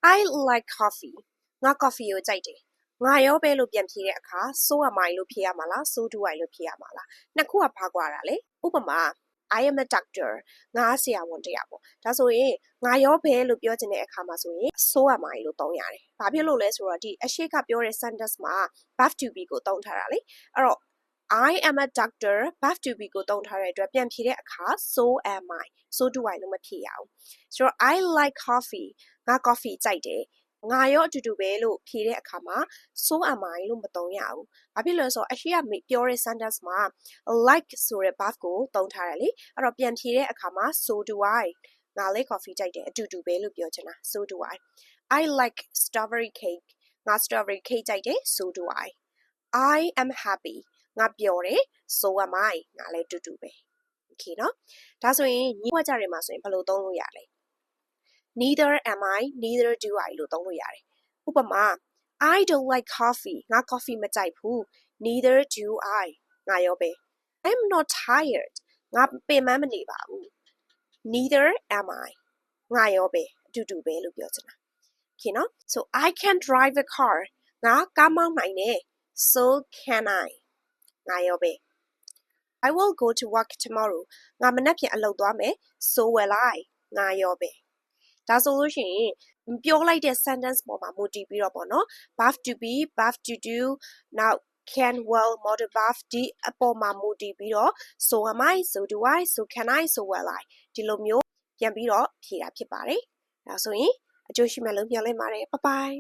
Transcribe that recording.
I like coffee ငါ coffee ကိုကြိုက်တယ်ငါရောပဲလို့ပြန်ဖြေတဲ့အခါ so am I လို့ဖြေရမှာလား so do I လို့ဖြေရမှာလားနှစ်ခုကဘာကွာတာလဲဥပမာ I am a doctor ငါဆရာဝန်တရားပေါ့ဒါဆိုရင်ငါရောပဲလို့ပြောချင်တဲ့အခါမှာဆိုရင် so am I လို့သုံးရတယ်ဘာဖြစ်လို့လဲဆိုတော့ဒီအရှိကပြောတဲ့ sentence မှာ verb to be ကိုသုံးထားတာလေအဲ့တော့ I am a doctor verb to be ကိုသုံးထားတဲ့အတွက်ပြန်ဖြေတဲ့အခါ so am I so do I လို့မဖြေရအောင်ဆိုတော့ I like coffee ငါ coffee ကြိုက်တယ်ငါရောအတူတူပဲလို့ဖြေတဲ့အခါမှာ so am I လို့မသုံးရဘူး။ဘာဖြစ်လို့လဲဆိုတော့အရှိကပြောတဲ့ sentence မှာ like ဆိုတဲ့ verb ကိုသုံးထားတယ်လေ။အဲ့တော့ပြန်ဖြေတဲ့အခါမှာ so do I ငါလည်း coffee ကြိုက်တယ်အတူတူပဲလို့ပြောချင်တာ so do I like strawberry cake ငါ strawberry cake ကြိုက်တယ် so do I am happy ငါပျော်တယ် so am I ငါလည်းအတူတူပဲ okay နော်ဒါဆိုရင်ညီမကြတယ်မှာဆိုရင်ဘယ်လိုသုံးလို့ရလဲNeither am I, neither do I လို့သုံးလို့ရတယ်။ဥပမာ I don't like coffee ငါ coffee မကြိုက်ဘူး Neither do I ငါရောပဲ I'm not tired ငါပင်ပန်းမနေပါဘူး Neither am I ငါရောပဲအတူတူပဲလို့ပြောချင်တာ Okay နော် So I can drive a car ငါကားမောင်းနိုင်တယ် So can I ငါရောပဲ I will go to work tomorrow ငါမနက်ဖြန်အလုပ်သွားမယ် So will I ငါရောပဲဒါဆိုလို့ရှိရင်ပြောလိုက်တဲ့ sentence ပေါ်မှာမူတည်ပြီးတော့ပေါ့နော် verb to be verb to do now can will modal verb ဒီအပေါ်မှာမူတည်ပြီးတော့ so am I so do I so can I so will I ဒီလိုမျိုးပြန်ပြီးတော့ဖြေတာဖြစ်ပါတယ်ဒါဆိုရင်အကျိုးရှိမယ်လို့မျှော်လင့်ပါတယ် bye bye